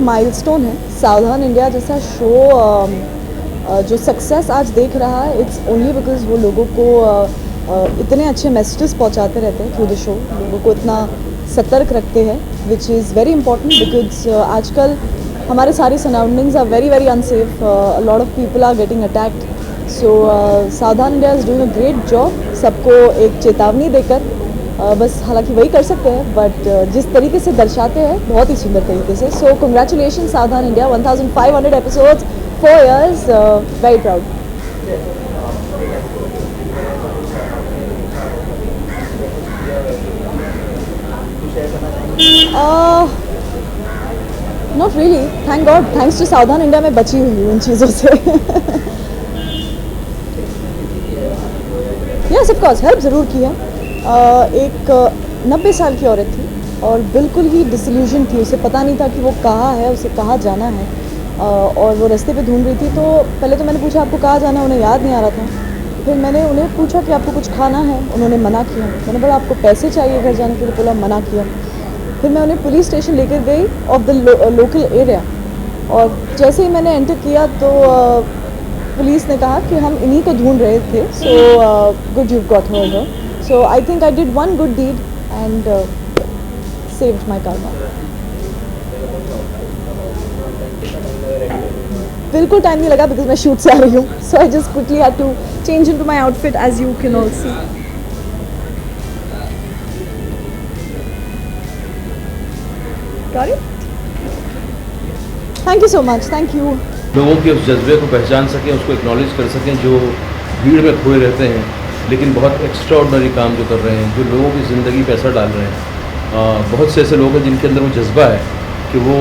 Milestone है। सावधान India जैसा शो जो सक्सेस आज देख रहा है, इट्स ओनली बिकॉज वो लोगों को इतने अच्छे मैसेजेस पहुंचाते रहते हैं थ्रू द शो, लोगों को इतना सतर्क रखते हैं, which is very important because आजकल हमारे सारे surroundings are very very unsafe, a lot of people are getting attacked. So Savdhaan India is doing a great job, सबको एक चेतावनी देकर, बस हालांकि वही कर सकते हैं, बट जिस तरीके से दर्शाते हैं बहुत ही सुंदर तरीके से। सो कंग्रेचुलेशन सावधान India, 1500 episodes, 4 years, very proud. Not really, thank God, thanks to सावधान इंडिया मैं बची हुई हूँ इन चीज़ों से। यस ऑफ कोर्स हेल्प ज़रूर की है। एक 90 साल की औरत थी और बिल्कुल ही डिसल्यूजन थी, उसे पता नहीं था कि वो कहाँ है, उसे कहाँ जाना है, और वो रास्ते पे ढूंढ रही थी। तो पहले तो मैंने पूछा आपको कहाँ जाना है, उन्हें याद नहीं आ रहा था। फिर मैंने उन्हें पूछा कि आपको कुछ खाना है, उन्होंने मना किया। मैंने बोला आपको पैसे चाहिए घर जाने के लिए, बोला मना किया। फिर मैं उन्हें पुलिस स्टेशन लेकर गई ऑफ द लोकल एरिया, और जैसे ही मैंने एंटर किया तो पुलिस ने कहा कि हम इन्हीं को ढूंढ रहे थे। So good you got her. So I think I did one good deed and saved my karma. बिल्कुल टाइम नहीं लगा बिकॉज मैं शूट से आ रही हूँ, so I just quickly had to change into my outfit as you can all see. Got it? Thank you so much. Thank you. लोगों के उस जज्बे को पहचान सकें, उसको एक्नॉलेज कर सकें, जो भीड़ में खोए रहते हैं लेकिन बहुत एक्स्ट्राऑर्डिनरी काम जो कर रहे हैं, जो लोगों की ज़िंदगी पे असर डाल रहे हैं। बहुत से ऐसे लोग हैं जिनके अंदर वो जज्बा है कि वो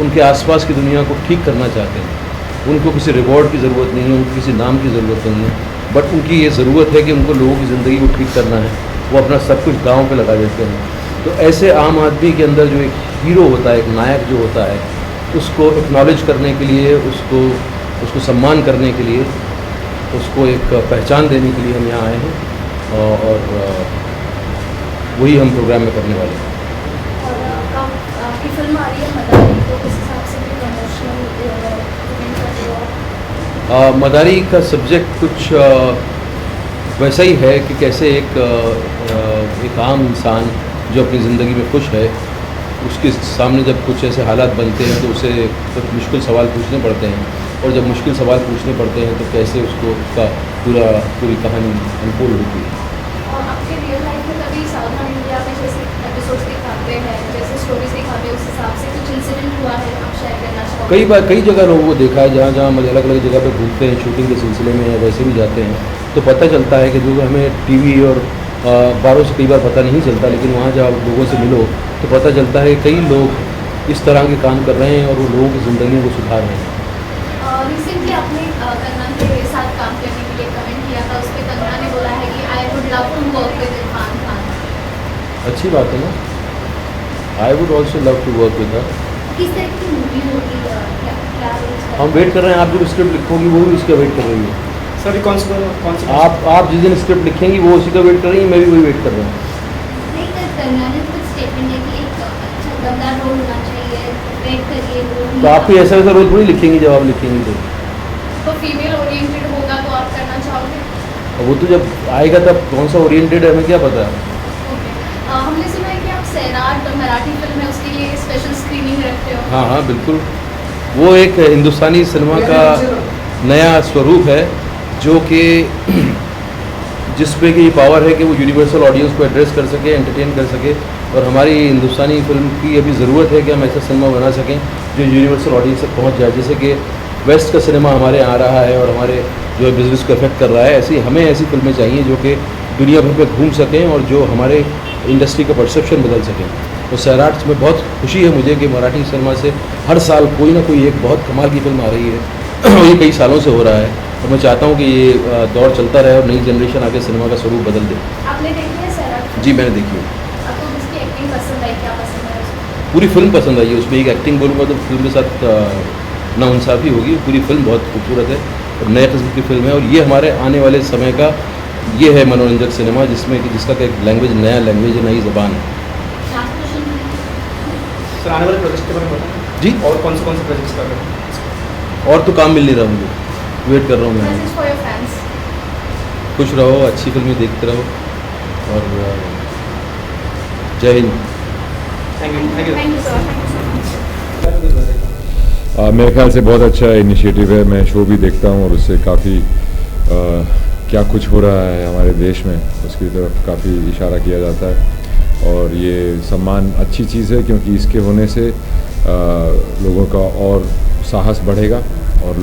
उनके आसपास की दुनिया को ठीक करना चाहते हैं। उनको किसी रिवॉर्ड की ज़रूरत नहीं है, उनको किसी नाम की ज़रूरत नहीं है, बट उनकी ये ज़रूरत है कि उनको लोगों की ज़िंदगी को ठीक करना है। वो अपना सब कुछ दांव पे लगा देते हैं। तो ऐसे आम आदमी के अंदर जो एक हीरो होता है, एक नायक जो होता है, उसको एक्नॉलेज करने के लिए, उसको सम्मान करने के लिए, उसको एक पहचान देने के लिए हम यहाँ आए हैं, और वही हम प्रोग्राम में करने वाले हैं। आपकी फिल्म आ रही है मदारी, तो किस हिसाब से भी प्रमोशनल इवेंट कर रहे हो? मदारी का सब्जेक्ट कुछ वैसा ही है कि कैसे एक आम इंसान जो अपनी ज़िंदगी में खुश है, उसके सामने जब कुछ ऐसे हालात बनते हैं तो उसे कुछ मुश्किल सवाल पूछने पड़ते हैं, और जब मुश्किल सवाल पूछने पड़ते हैं तो कैसे उसका पूरी कहानी अनफोल्ड होती है। और आपके रियल लाइफ में कभी सावधान इंडिया में जैसे एपिसोड्स दिखाते हैं, जैसे स्टोरीज दिखाते हैं, उस हिसाब से कुछ इंसिडेंट हुआ है आप शेयर करना चाहोगे? कई जगह लोगों को देखा है, जहाँ हम अलग अलग जगह पे घूमते हैं शूटिंग के सिलसिले में या वैसे भी जाते हैं, तो पता चलता है कि जो हमें टीवी और बारों से कई बार पता नहीं चलता, लेकिन वहाँ जब आप लोगों से मिलो तो पता चलता है कई लोग इस तरह के काम कर रहे हैं और वो लोगों की ज़िंदगी को सुधार रहे हैं। रिसेंटली आपने कंगना के साथ काम करने के लिए कमेंट किया था, उस पर कंगना ने बोला है कि I would love to work with Irfan Khan. अच्छी बात है ना, I would also love to work with her. किस तरह की मूवी होगी, क्या हम वेट कर रहे हैं, आप जो स्क्रिप्ट लिखोगी वो भी उसका वेट कर रही है। सर कौन सा आप जिस दिन स्क्रिप्ट लिखेंगी वो उसी का वेट कर रही है, मैं भी वही वेट कर रहा हूँ। नहीं कर कंगना ने कुछ स्टेटमेंट है कि एक अच्छा दमदार रोल होना चाहिए, वेट करिए रोल। तो आप भी ऐसा वैसा रोल थोड़ी लिखेंगी, जब आप लिखेंगी तो फीमेल ओरिएंटेड होगा तो आप करना चाहोगे? वो तो जब आएगा तब कौन सा ओरिएंटेड है हमें क्या पता है। हमने सुना है कि आप सैराट मराठी फिल्म है उसके लिए स्पेशल स्क्रीनिंग रखते हो। हाँ बिल्कुल, वो एक हिंदुस्तानी सिनेमा का नया स्वरूप है जो कि जिस पे की पावर है कि वो यूनिवर्सल ऑडियंस को एड्रेस कर सके, एंटरटेन कर सके, और हमारी हिंदुस्तानी फिल्म की अभी ज़रूरत है कि हम ऐसा सिनेमा बना सकें जो यूनिवर्सल ऑडियंस तक पहुंच जाए। जैसे कि वेस्ट का सिनेमा हमारे यहाँ आ रहा है और हमारे जो है बिज़नेस को इफेक्ट कर रहा है, ऐसी हमें ऐसी फिल्में चाहिए जो कि दुनिया भर में घूम सकें और जो हमारे इंडस्ट्री का परसेप्शन बदल सकें। तो सैराट में बहुत खुशी है मुझे कि मराठी सिनेमा से हर साल कोई ना कोई एक बहुत कमाल की फिल्म आ रही है। ये कई सालों से हो रहा है, और मैं चाहता हूँ कि ये दौर चलता रहे और नई जनरेशन आके सिनेमा का स्वरूप बदल दे। आपने देखी है सैराट? जी मैंने देखी है। आपको उसकी एक्टिंग पसंद आई, क्या पसंद है उसमें? पूरी फिल्म पसंद आई है। उसमें एक एक्टिंग बोलूँगा तो फिल्म के साथ नाइंसाफ़ी होगी। पूरी फिल्म बहुत खूबसूरत है और नए किस्म की फिल्म है, और ये हमारे आने वाले समय का ये है मनोरंजक सिनेमा जिसमें कि जिसका एक लैंग्वेज, नया लैंग्वेज, नई ज़बान है। लास्ट क्वेश्चन सर आने वाले प्रोजेक्ट के बारे में बताएं। जी और कौन से प्रोजेक्ट्स कर रहे हैं? और तो काम मिल नहीं रहा मुझे, वेट कर रहा हूँ मैं। Message for your fans. खुश रहो, अच्छी फिल्में देखते रहो और जय Hind. Thank you thank you sir, thank you so much. मेरे ख्याल से बहुत अच्छा इनिशिएटिव है। मैं शो भी देखता हूँ और उससे काफ़ी क्या कुछ हो रहा है हमारे देश में उसकी तरफ काफ़ी इशारा किया जाता है और ये सम्मान अच्छी चीज़ है क्योंकि इसके होने से लोगों का और साहस बढ़ेगा और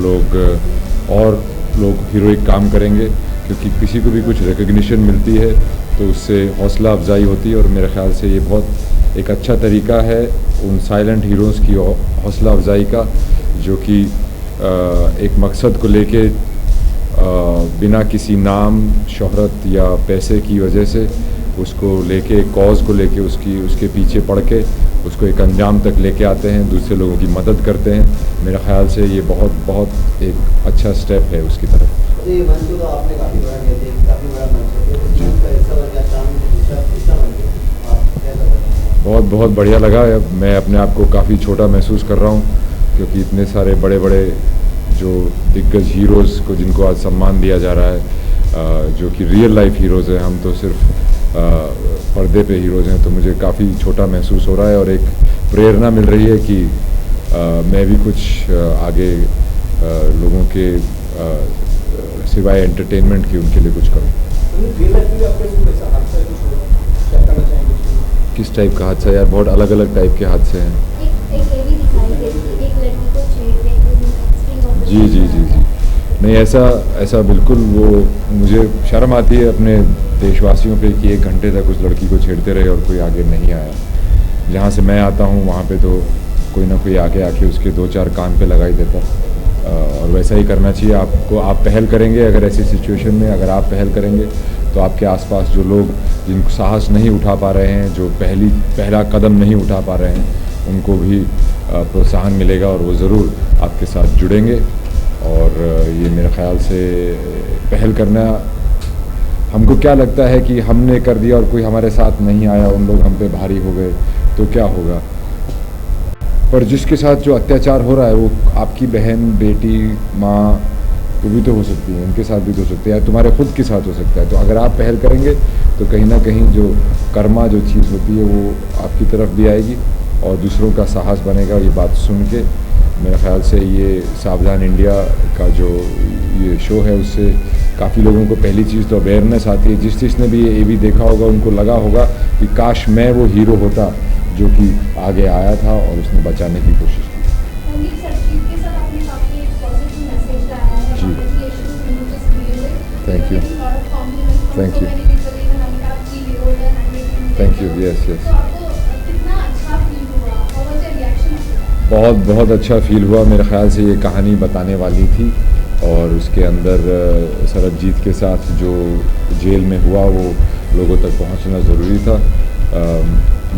लोग हीरोइक काम करेंगे क्योंकि किसी को भी कुछ रिकग्निशन मिलती है तो उससे हौसला अफजाई होती है और मेरे ख्याल से ये बहुत एक अच्छा तरीका है उन साइलेंट हीरोज़ की हौसला अफजाई का जो कि एक मकसद को लेके बिना किसी नाम शोहरत या पैसे की वजह से उसको लेके कॉज को लेके उसके पीछे पड़ के उसको एक अंजाम तक लेके आते हैं, दूसरे लोगों की मदद करते हैं। मेरे ख्याल से ये बहुत एक अच्छा स्टेप है उसकी तरफ। ये मंच तो आपने काफ़ी बड़ा किया था, काफ़ी बड़ा मंच है, तो इस मंच का हिस्सा बन गया, काम हिस्सा बन गया, आप कैसा लगा? बहुत बढ़िया लगा। मैं अपने आप को काफ़ी छोटा महसूस कर रहा हूँ क्योंकि इतने सारे बड़े जो दिग्गज हीरोज़ को जिनको आज सम्मान दिया जा रहा है जो कि रियल लाइफ हीरोज़ हैं, हम तो सिर्फ पर्दे पे हीरोज़ हैं, तो मुझे काफ़ी छोटा महसूस हो रहा है और एक प्रेरणा मिल रही है कि मैं भी कुछ आगे लोगों के सिवाय एंटरटेनमेंट की उनके लिए कुछ करूं। किस टाइप का हादसा यार? बहुत अलग अलग टाइप के हादसे हैं। एक ये भी दिखाई देती है, एक लड़की को छेड़ने के जी नहीं, ऐसा बिल्कुल वो मुझे शर्म आती है अपने देशवासियों पे कि 1 घंटे तक उस लड़की को छेड़ते रहे और कोई आगे नहीं आया। जहाँ से मैं आता हूँ वहाँ पे तो कोई ना कोई आके उसके 2-4 कान पे लगा ही देता और वैसा ही करना चाहिए। आप पहल करेंगे अगर ऐसी सिचुएशन में अगर आप पहल करेंगे तो आपके आसपास जो लोग जिनको साहस नहीं उठा पा रहे हैं, जो पहला कदम नहीं उठा पा रहे हैं, उनको भी प्रोत्साहन मिलेगा और वो ज़रूर आपके साथ जुड़ेंगे। और ये मेरे ख़्याल से पहल करना, हमको क्या लगता है कि हमने कर दिया और कोई हमारे साथ नहीं आया, उन लोग हम पे भारी हो गए तो क्या होगा। पर जिसके साथ जो अत्याचार हो रहा है वो आपकी बहन, बेटी, माँ तो भी तो हो सकती है, उनके साथ भी तो हो सकती है, या तुम्हारे खुद के साथ हो सकता है। तो अगर आप पहल करेंगे तो कहीं ना कहीं जो कर्मा जो चीज़ होती है वो आपकी तरफ भी आएगी और दूसरों का साहस बनेगा। ये बात सुन के मेरे ख्याल से ये सावधान इंडिया का जो ये शो है उससे काफ़ी लोगों को पहली चीज़ तो अवेयरनेस आती है। जिसने भी ये भी देखा होगा उनको लगा होगा कि काश मैं वो हीरो होता जो कि आगे आया था और उसने बचाने की कोशिश की। Thank you. यस बहुत अच्छा फील हुआ। मेरे ख्याल से ये कहानी बताने वाली थी और उसके अंदर सरबजीत के साथ जो जेल में हुआ वो लोगों तक पहुंचना ज़रूरी था।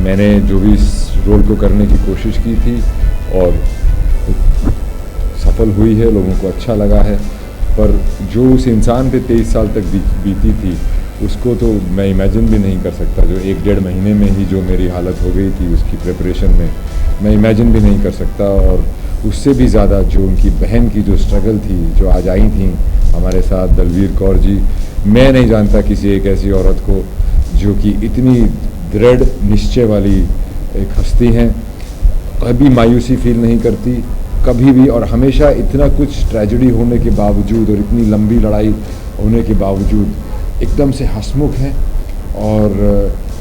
मैंने जो भी इस रोल को करने की कोशिश की थी और सफल हुई है, लोगों को अच्छा लगा है। पर जो उस इंसान पे 23 साल तक बीती थी उसको तो मैं इमेजिन भी नहीं कर सकता। जो 1-1.5 महीने में ही जो मेरी हालत हो गई थी उसकी प्रिपरेशन में, मैं इमेजिन भी नहीं कर सकता। और उससे भी ज़्यादा जो उनकी बहन की जो स्ट्रगल थी, जो आज आई थी हमारे साथ, दलवीर कौर जी, मैं नहीं जानता किसी एक ऐसी औरत को जो कि इतनी दृढ़ निश्चय वाली एक हस्ती हैं, कभी मायूसी फील नहीं करती कभी भी, और हमेशा इतना कुछ ट्रेजेडी होने के बावजूद और इतनी लंबी लड़ाई होने के बावजूद एकदम से हंसमुख हैं। और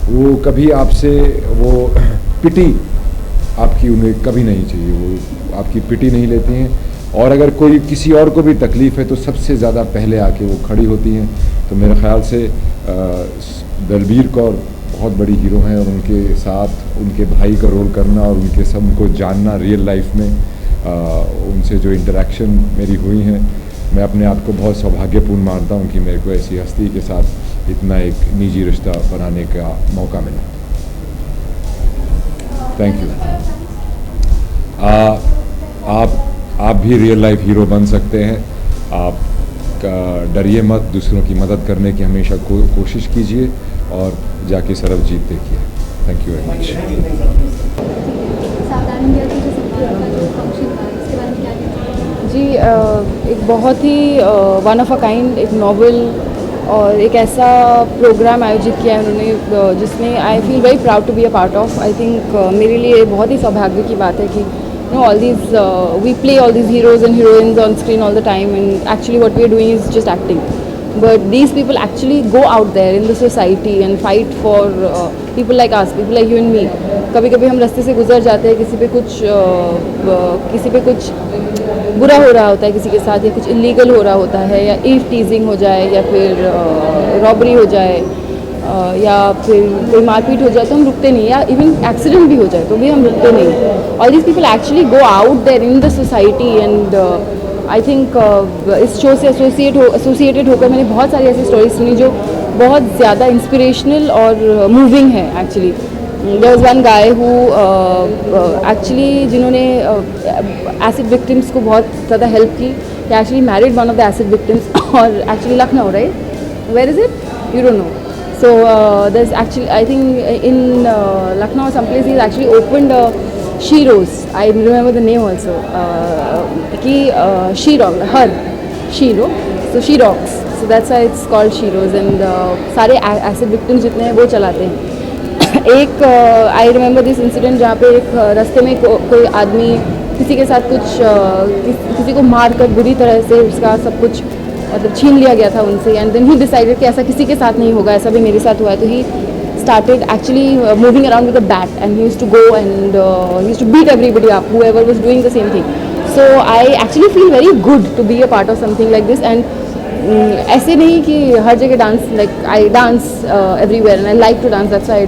वो कभी आपसे वो पिटी आपकी उन्हें कभी नहीं चाहिए, वो आपकी पिटी नहीं लेती हैं। और अगर कोई किसी और को भी तकलीफ़ है तो सबसे ज़्यादा पहले आके वो खड़ी होती हैं। तो मेरे ख़्याल से दलबीर कौर बहुत बड़ी हीरो हैं और उनके साथ उनके भाई का रोल करना और उनको जानना रियल लाइफ में, उनसे जो इंटरेक्शन मेरी हुई हैं, मैं अपने आप को बहुत सौभाग्यपूर्ण मानता हूँ कि मेरे को ऐसी हस्ती के साथ इतना एक निजी रिश्ता बनाने का मौका मिला। Thank you. आप भी रियल लाइफ हीरो बन सकते हैं। आप डरिए मत, दूसरों की मदद करने की हमेशा कोशिश कीजिए और जाके सरबजीत देखिए। Thank you very much. जी एक बहुत ही वन ऑफ अ काइंड एक नॉवल और एक ऐसा प्रोग्राम आयोजित किया है उन्होंने जिसमें I feel very proud to be a part of. I think मेरे लिए बहुत ही सौभाग्य की बात है कि all these we play all these heroes and heroines on screen all the time, and actually what we are doing is just acting, but these people actually go out there in the society and fight for people like us, people like you and me. कभी कभी हम रास्ते से गुजर जाते हैं, किसी पे कुछ बुरा हो रहा होता है किसी के साथ, या कुछ इलीगल हो रहा होता है, या ईव टीजिंग हो जाए, या फिर रॉबरी हो जाए, या फिर कोई मारपीट हो जाए तो हम रुकते नहीं, या इवन एक्सीडेंट भी हो जाए तो भी हम रुकते नहीं. All these people actually go out there in the society, and I think इस शो से एसोसिएटेड होकर मैंने बहुत सारी ऐसी स्टोरीज सुनी जो बहुत ज़्यादा इंस्पिरेशनल और मूविंग है. Actually there was one guy who actually जिन्होंने एसिड विक्टिम्स को बहुत ज़्यादा हेल्प की. He actually married one of the acid victims, और actually Lucknow, right? Where is it? You don't know. So there's actually, I think in Lucknow someplace he's actually opened Sheroes. I remember the name also. Ki She-Rock, her Shero. So she rocks. So that's why it's called Sheroes. And सारे acid victims जितने हैं वो चलाते हैं. एक I remember this incident जहाँ पे एक रास्ते में कोई आदमी किसी के साथ किसी को मार कर बुरी तरह से उसका सब कुछ मतलब छीन लिया गया था उनसे, एंड देन ही डिसाइडेड कि ऐसा किसी के साथ नहीं होगा, ऐसा भी मेरे साथ हुआ है. तो ही started actually moving around with a bat, and he used to go and he used to beat everybody up, whoever was doing the same thing. So I actually feel very good to be a part of something like this. And ऐसे नहीं कि हर जगह dance, like I dance everywhere and I like to dance, that's why I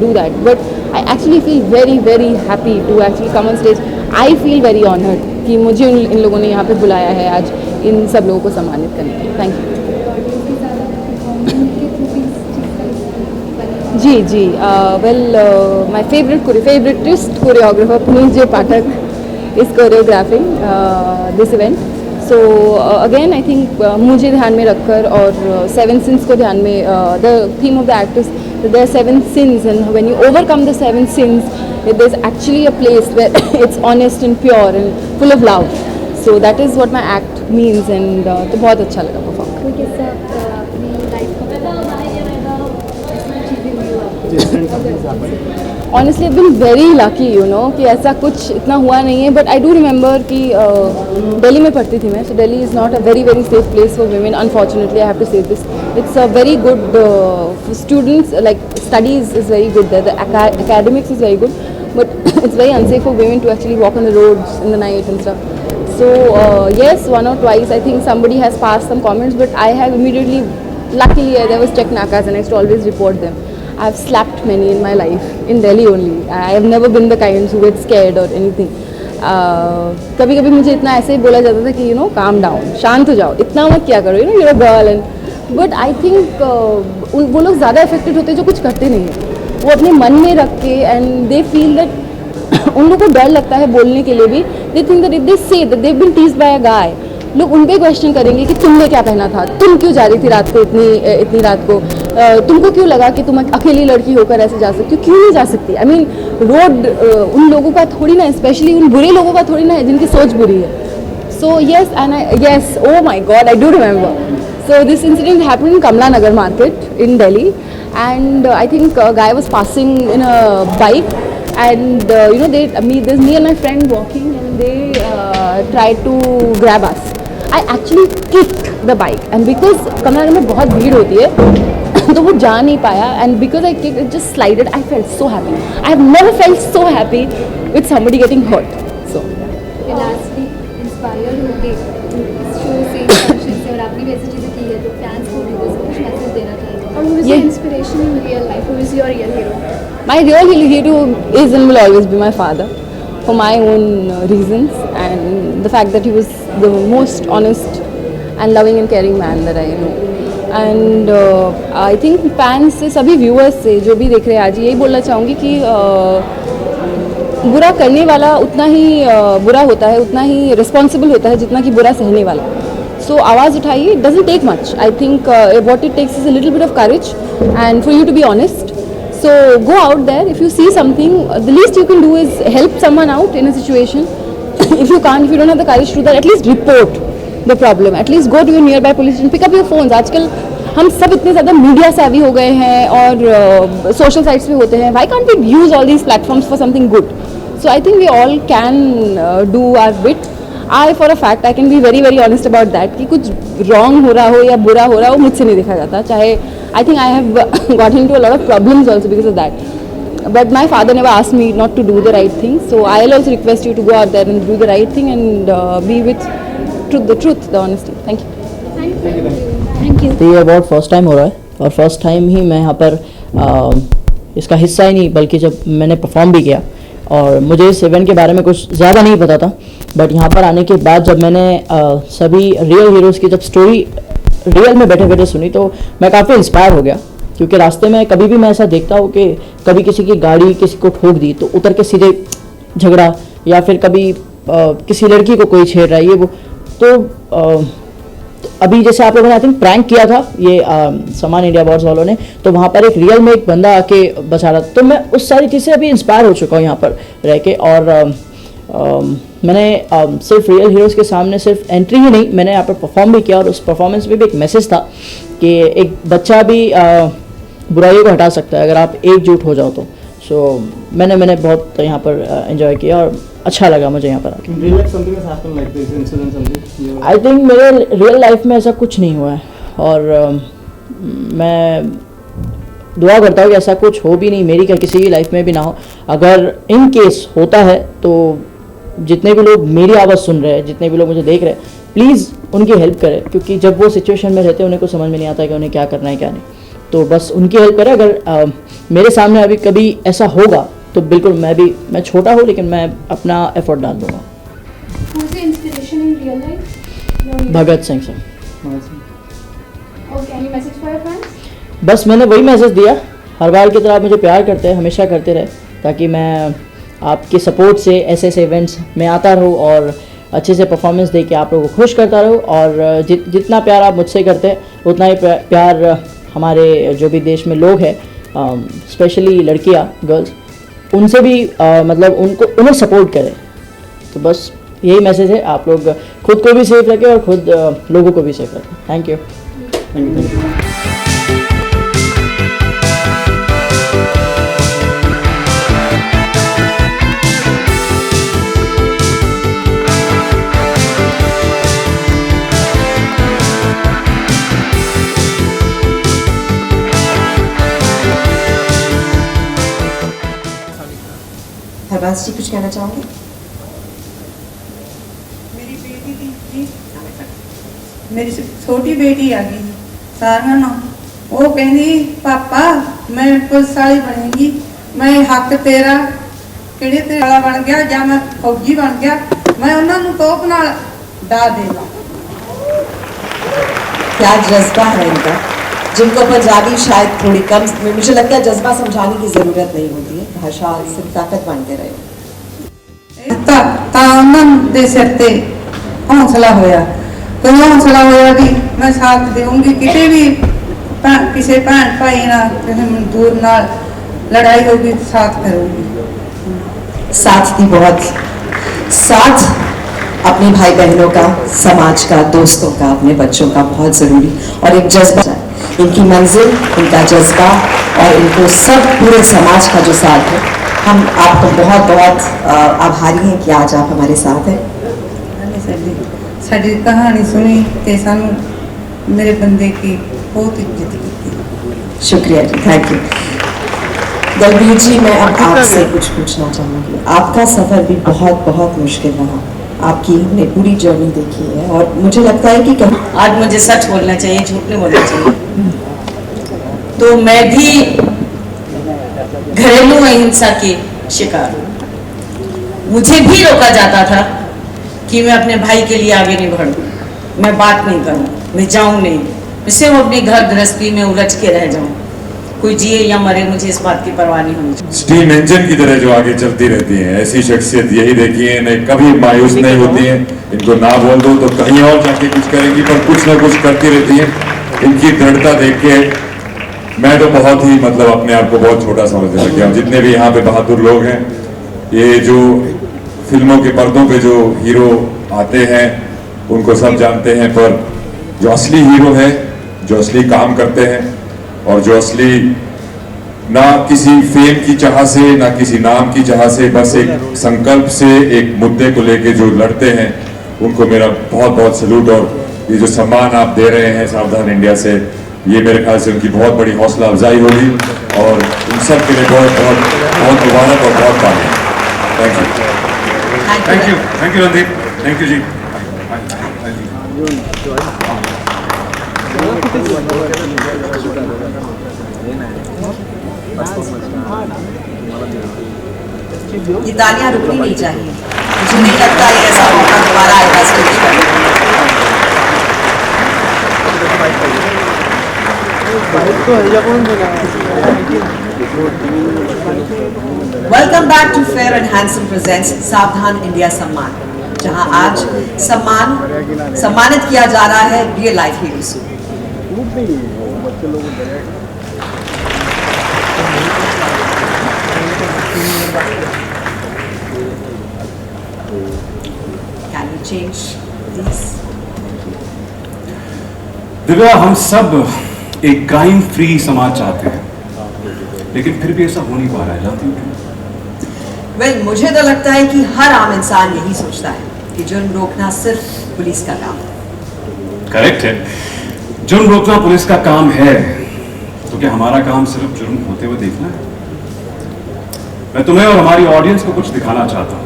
do that. But I actually feel very very happy to actually come on stage. I feel very honored कि मुझे इन लोगों ने यहाँ पे बुलाया है आज इन सब लोगों को सम्मानित करने के लिए. Thank you. जी well my favouritist choreographer Puneet J Pathak is choreographing this event. So again I think मुझे ध्यान में रखकर और 7 sins को ध्यान में, the theme of the act is there are 7 sins, and when you overcome the 7 sins there's actually a place where it's honest and pure and full of love. So that is what my act means, and तो बहुत अच्छा लगा perform. Honestly, I've been very lucky, you know, कि ऐसा कुछ इतना हुआ नहीं है. But I do remember कि दिल्ली में पढ़ती थी मैं. So Delhi is not a very safe place for women. Unfortunately, I have to say this. It's a very good for students. Like studies is very good there. The academics is very good, but it's very unsafe for women to actually walk on the roads in the night and stuff. So yes, one or twice I think somebody has passed some comments, but I have immediately, luckily there was check nakas and I used to always report them. I have slapped many in my life in Delhi only. I have never been the kind who get scared or anything. कभी कभी मुझे इतना ऐसे ही बोला जाता था कि calm down, शांत हो जाओ, इतना मत क्या करो, you're a girl. And but I think वो लोग ज़्यादा affected होते जो कुछ करते नहीं हैं. वो अपने मन में रख के, and they feel that उन लोगों को डर लगता है बोलने के लिए भी. They think that if they say that they've been teased by a guy, लोग उन पे क्वेश्चन करेंगे कि तुमने क्या पहना था, तुम क्यों जा रही थी रात को इतनी रात को, तुमको क्यों लगा कि तुम अकेली लड़की होकर ऐसे जा सकती हो, क्यों नहीं जा सकती. आई मीन रोड उन लोगों का थोड़ी ना, स्पेशली उन बुरे लोगों का थोड़ी ना है जिनकी सोच बुरी है. So yes, and yes, oh my God, I do remember. So this incident happened in Kamla Nagar market in Delhi, and I think a guy was passing in a bike, and there's me and my friend walking, and they tried to grab us. I actually kicked the bike, and because Kamla Nagar में बहुत भीड़ होती है तो वो जा नहीं पाया, and because I kicked it just slided. I felt so happy. I have never felt so happy with somebody getting hurt. So lastly, inspired होके इस शो से, फंक्शन से, और आपने भी ऐसी चीज़ें की है तो फैंस को भी कुछ मैसेज देना चाहिए. और who is your inspiration in real life? Who is your real hero? My real hero is and will always be my father, for my own reasons, and the fact that he was the most honest and loving and caring man that I know. And I think fans से, सभी viewers से जो भी देख रहे हैं आज, यही बोलना चाहूँगी कि बुरा करने वाला उतना ही बुरा होता है, उतना ही रिस्पॉन्सिबल होता है जितना कि बुरा सहने वाला. So आवाज़ उठाइए. It doesn't take much. I think what it takes is a little bit of courage and for you to be honest. So go out there. If you see something, the least you can do is help someone out in a situation. if you don't have the courage to do that, at least report the problem. At least go to your nearby police station, pick up your phones. आजकल हम सब इतने ज़्यादा media savvy हो गए हैं और social sites पे होते हैं. Why can't we use all these platforms for something good? So I think we all can do our bit. I for a fact I can be very very honest about that कि कुछ wrong हो रहा हो या बुरा हो रहा हो मुझसे नहीं देखा जाता. चाहे I think I have got into a lot of problems also because of that. But my father never asked me not to do the right thing. So I'll also request you to go out there and do the right thing and be with the truth, the honesty. Thank you. Thank you. तो ये award first time हो रहा है और first time ही मैं यहाँ पर इसका हिस्सा ही नहीं बल्कि जब मैंने परफॉर्म भी किया और मुझे इस इवेंट के बारे में कुछ ज़्यादा नहीं पता था. बट यहाँ पर आने के बाद जब मैंने सभी रियल हीरोज़ की जब स्टोरी रियल में बैठे बैठे सुनी तो मैं काफ़ी इंस्पायर हो गया. क्योंकि रास्ते में कभी भी मैं ऐसा देखता हूँ कि कभी किसी की गाड़ी किसी को ठोक दी तो उतर के सीधे झगड़ा या फिर कभी किसी लड़की को कोई छेड़ रहा है ये वो. तो अभी जैसे आप लोगों ने आई थिंक प्रैंक किया था ये समान इंडिया अवार्ड्स वालों ने तो वहाँ पर एक रियल में एक बंदा आके बचा रहा था. तो मैं उस सारी चीज़ से अभी इंस्पायर हो चुका हूँ यहाँ पर रह के. और मैंने सिर्फ रियल हीरोज़ के सामने सिर्फ एंट्री ही नहीं मैंने यहाँ पर परफॉर्म भी किया और उस परफॉर्मेंस में भी एक मैसेज था कि एक बच्चा भी बुराइयों को हटा सकता है अगर आप एकजुट हो जाओ तो. सो मैंने बहुत यहाँ पर एंजॉय किया और अच्छा लगा मुझे यहाँ पर आके. आई थिंक मेरे रियल लाइफ में ऐसा कुछ नहीं हुआ है और मैं दुआ करता हूँ कि ऐसा कुछ हो भी नहीं मेरी क्या किसी की लाइफ में भी ना हो. अगर इन केस होता है तो जितने भी लोग मेरी आवाज़ सुन रहे हैं जितने भी लोग मुझे देख रहे हैं प्लीज़ उनकी हेल्प करें क्योंकि जब वो सिचुएशन में रहते हैं उन्हें को समझ में नहीं आता कि उन्हें क्या करना है क्या नहीं. तो बस उनकी हेल्प करें. अगर मेरे सामने अभी कभी ऐसा होगा तो बिल्कुल मैं छोटा हूँ लेकिन मैं अपना एफर्ट डाल दूँगा. Who's your inspiration in real life? Bhagat Singh sir. Okay, any message for your fans? बस मैंने वही मैसेज दिया हर बार की तरह आप मुझे प्यार करते हैं हमेशा करते रहे ताकि मैं आपके सपोर्ट से ऐसे इवेंट्स में आता रहूँ और अच्छे से परफॉर्मेंस दे के आप लोगों को खुश करता रहूँ. और जितना प्यार आप मुझसे करते हैं उतना ही प्यार हमारे जो भी देश में लोग हैं स्पेशली लड़कियाँ गर्ल्स उनसे भी मतलब उन्हें सपोर्ट करें. तो बस यही मैसेज है. आप लोग खुद को भी सेफ रखें और खुद लोगों को भी सेफ रखें. Thank you. हरबाज जी कुछ कहना चाहोगे? मेरी छोटी बेटी आ गई सारा ना वो कहनी पापा मैं पुलिस वाली बनेगी मैं हक तेरा किहड़े ते वाला बन गया या मैं फौजी बन गया मैं उन्होंने तोप नाल डा देना. क्या जज्बा है इनका जिनको पंजाबी शायद थोड़ी कम मुझे लगता है जज्बा समझाने की ज़रूरत नहीं होती है भाषा सिर्फ ताकत मानते रहे. उन्होंने सिर ते हौसला होया कोई हौसला होया भी मैं साथ दूंगी किसी भी किसी भैन भाई ना किसी मजदूर नाल लड़ाई होगी साथ करूंगी. साथ की बहुत साथ अपने भाई बहनों का समाज का दोस्तों का अपने बच्चों का बहुत ज़रूरी और एक जज्बा इनकी मंजिल इनका जज्बा और इनको सब पूरे समाज का जो साथ है हम आपको बहुत बहुत आभारी हैं कि आज आप हमारे साथ हैं. साड़ी कहानी सुनी तो सानू मेरे बंदे की बहुत इज्जत की. शुक्रिया जी. Thank you. दलबीर जी मैं अब आपसे कुछ पूछना चाहूँगी. आपका सफ़र भी बहुत बहुत मुश्किल रहा. आपकी हमने पूरी जर्नी देखी है और मुझे लगता है कि आज मुझे सच बोलना चाहिए झूठ नहीं बोलना चाहिए. तो मैं भी घरेलू हिंसा की शिकार हूँ. मुझे भी रोका जाता था कि मैं अपने भाई के लिए आगे नहीं बढ़ूँ मैं बात नहीं करूँ मैं जाऊँ नहीं मैं सिर्फ अपने घर गृहस्थी में उलझ के रह जाऊँ. कोई जिए या मरे मुझे इस बात की परवाह नहीं होनी चाहिए. स्टीम इंजन की तरह जो आगे चलती रहती है ऐसी शख्सियत यही देखी है इन्हें कभी मायूस नहीं होती है. इनको ना बोल दो तो कहीं और जाके कुछ करेंगी पर कुछ ना कुछ करती रहती है. इनकी दृढ़ता देख के मैं तो बहुत ही मतलब अपने आप को बहुत छोटा समझने लग गया हूँ. जितने भी यहाँ पे बहादुर लोग हैं ये जो फिल्मों के पर्दों पे जो हीरो आते हैं उनको सब जानते हैं, पर जो असली हीरो है, जो असली काम करते हैं और जो असली ना किसी फेम की चाह से ना किसी नाम की चाह से, बस एक संकल्प से एक मुद्दे को लेके जो लड़ते हैं, उनको मेरा बहुत बहुत सलूट। और ये जो सम्मान आप दे रहे हैं सावधान इंडिया से, ये मेरे ख्याल से उनकी बहुत बड़ी हौसला अफजाई होगी और उन सब के लिए बहुत बहुत बहुत मुबारक और बहुत तालियां। Thank you, thank you Randeep, thank you जी। ये तालियां रुकनी नहीं चाहिए। मुझे नहीं लगता ये ऐसा मौका दोबारा आएगा स्टेज पर। Welcome back to Fair and Handsome presents Savdhaan India Samman, जहां आज सम्मानित किया जा रहा है real life heroes. Can we change this? Divya, हम सब एक क्राइम फ्री समाज चाहते हैं, लेकिन फिर भी ऐसा हो नहीं पा रहा है, जानती हो? वेल, मुझे तो लगता है कि हर आम इंसान यही सोचता है कि जुर्म रोकना सिर्फ पुलिस का काम है। करेक्ट है, जुर्म रोकना पुलिस का काम है, तो क्या हमारा काम सिर्फ जुर्म होते हुए देखना है? मैं तुम्हें और हमारी ऑडियंस को कुछ दिखाना चाहता हूँ।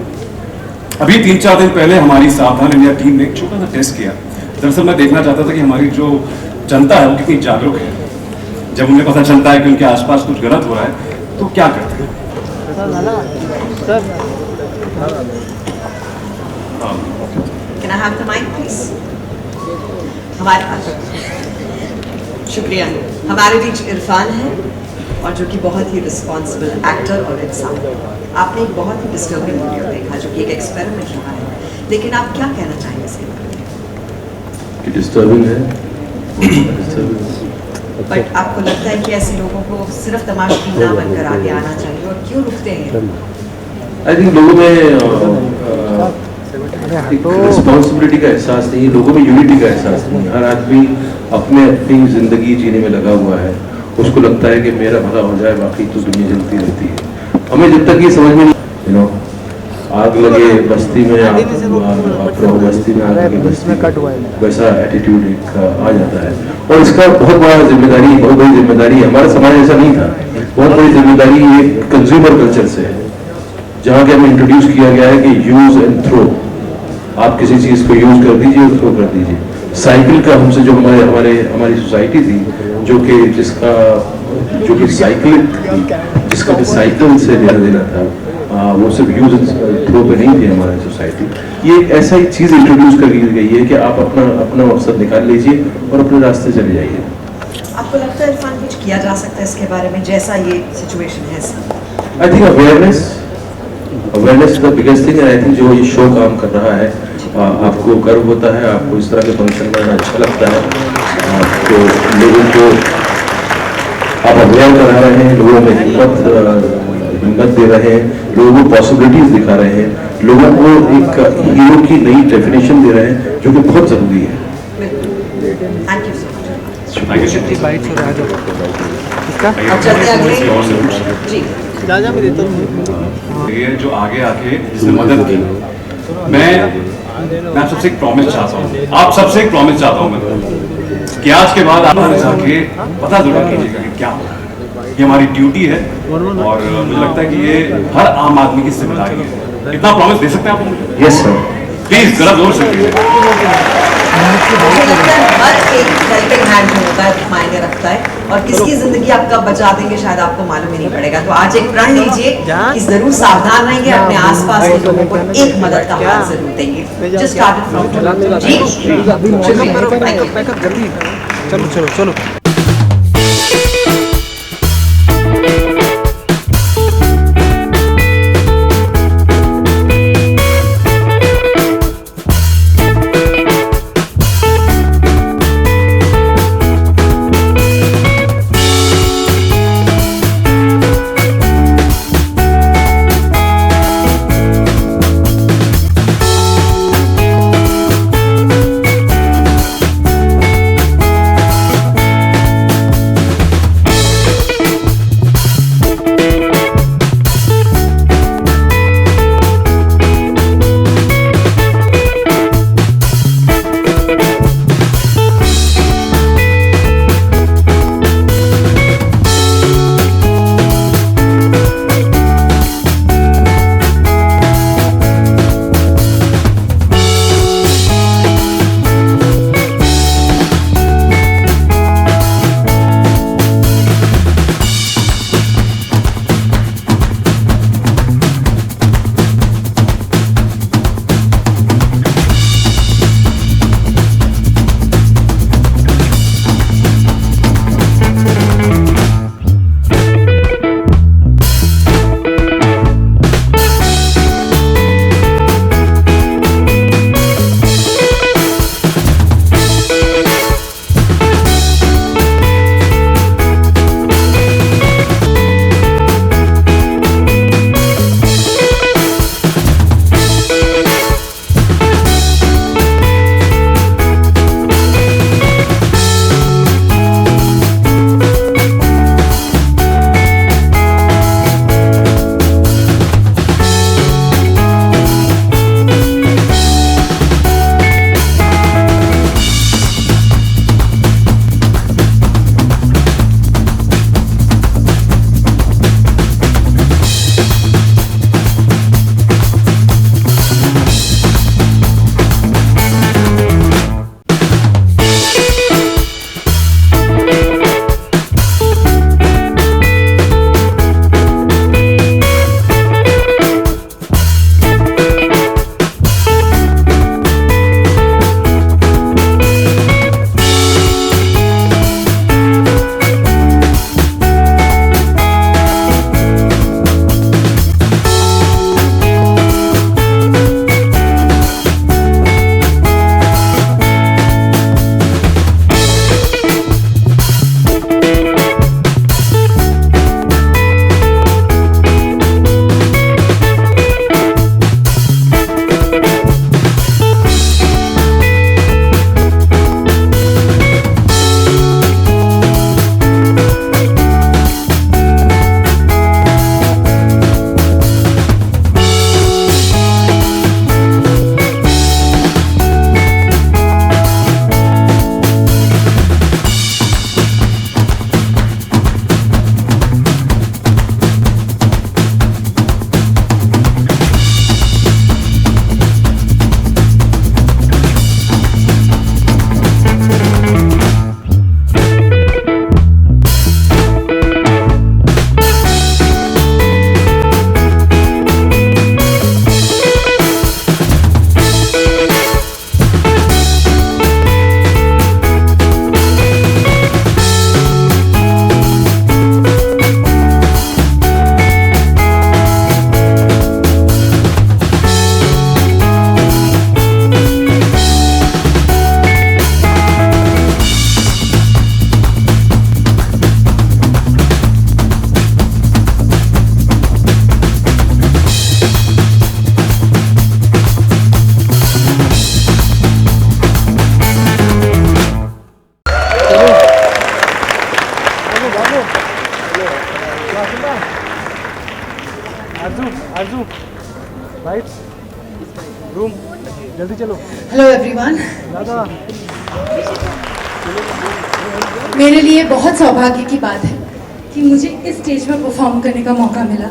अभी 3-4 दिन पहले हमारी सावधान इंडिया टीम ने एक छोटा सा टेस्ट किया। दरअसल मैं देखना चाहता था कि हमारी जो जनता है वो कितनी जागरूक है। जब उन्हें पता चलता है कि उनके आसपास कुछ गलत हो रहा है तो क्या करते हैं। Can I have the mic, please? हमारे पास शुक्रिया। हमारे बीच इरफान है और जो कि बहुत ही रिस्पॉन्सिबल एक्टर और इंसान। आपने एक बहुत ही डिस्टर्बिंग वीडियो देखा जो कि एक एक्सपेरिमेंट रहा है, लेकिन आप क्या कहना चाहेंगे इसके बारे में? कि डिस्टर्बिंग है, बट आपको लगता है कि ऐसे लोगों को सिर्फ तमाशबीन ना बनकर आगे आना चाहिए, और क्यों रुकते हैं? आई थिंक लोगों में रिस्पॉन्सिबिलिटी का एहसास नहीं, लोगों में यूनिटी का एहसास नहीं। हर आदमी अपने अपनी जिंदगी जीने में लगा हुआ है, उसको लगता है कि मेरा भला हो जाए, बाकी तो दुनिया चलती रहती है। हमें जब तक ये समझ में नहीं, आग लगे बस्ती में, आप बस्ती में आग लगे बस्ती में, वैसा एटीट्यूड एक आ जाता है। और इसका बहुत बड़ी जिम्मेदारी हमारा समाज ऐसा नहीं था। बहुत बड़ी जिम्मेदारी ये कंज्यूमर कल्चर से है, जहाँ के हमें इंट्रोड्यूस किया गया है कि यूज एंड थ्रो। आप किसी चीज़ को यूज कर दीजिए और थ्रो कर दीजिए। साइकिल का हमसे जो हमारी सोसाइटी थी, जो कि साइकिल जिसका भी साइकिल से लेना देना था, वो सिर्फ यूज एंड थ्रो पे नहीं थी हमारी सोसाइटी। ये एक ऐसा ही चीज़ इंट्रोड्यूस कर दी गई है कि आप अपना मकसद निकाल लीजिए और अपने रास्ते चले जाइए। आपको लगता है इरफान कुछ किया जा सकता है इसके बारे में, जैसा ये सिचुएशन है? I think awareness is the biggest thing. I think जो ये शो काम कर रहा है, आपको गर्व होता है, आपको इस तरह के फंक्शन में अच्छा लगता है, तो लोगों को आप अवेयर करा रहे हैं, लोगों में हिम्मत दे रहे हैं, लोगों को पॉसिबिलिटीज दिखा रहे हैं, लोगों को एक हीरो की नई डेफिनेशन दे रहे हैं, जो कि बहुत जरूरी है। Thank you so much. ये जो आगे आके जिसने मदद की, मैं आप सबसे एक प्रॉमिस चाहता हूँ, आप सबसे एक प्रॉमिस चाहता हूँ मैं कि आज के बाद आप जाके पता जरूर कीजिएगा कि क्या हो रहा है। ये हमारी ड्यूटी है और मुझे लगता है कि ये हर आम आदमी की जिम्मेदारी है। इतना प्रॉमिस दे सकते हैं आप मुझे? यस सर, प्लीज जरा जोर से। मुझे लगता है हर एक हेल्पिंग हैंड जो होता है मायने रखता है, और किसकी जिंदगी आप कब बचा देंगे शायद आपको मालूम ही नहीं पड़ेगा। तो आज एक प्रण लीजिए कि जरूर सावधान रहेंगे, अपने आसपास के लोगों को एक मदद का हाथ जरूर देंगे। जस्ट स्टार्टेड फ्रॉम जी, शुक्रिया। चलो। आरजू राइट रूम जल्दी चलो। हेलो एवरीवन, दादा मेरे लिए बहुत सौभाग्य की बात है कि मुझे इस स्टेज पर परफॉर्म करने का मौका मिला।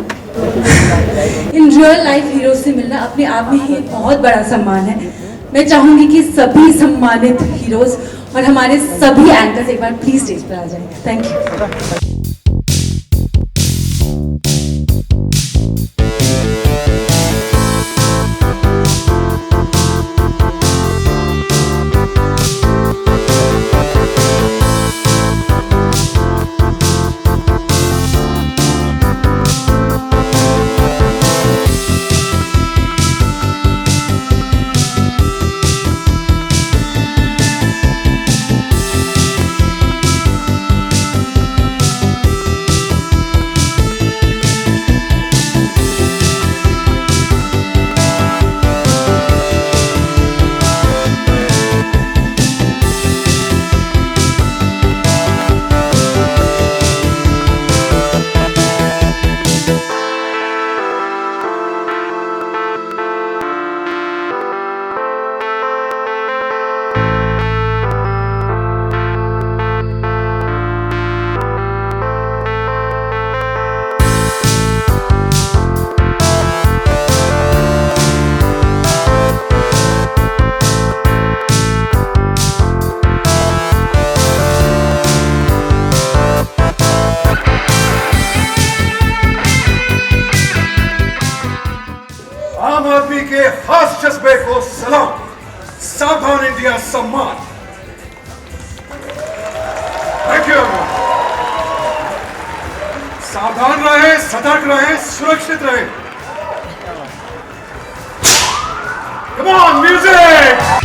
इन रियल लाइफ हीरो से मिलना अपने आप में ही एक बहुत बड़ा सम्मान है। मैं चाहूंगी कि सभी सम्मानित हीरोज और हमारे सभी एंकर्स एक बार प्लीज स्टेज पर आ जाएं। Thank you. आम आदमी के खास जज्बे को सलाम, सावधान इंडिया सम्मान। Thank you. सावधान रहे, सतर्क रहे, सुरक्षित रहे। Come on music.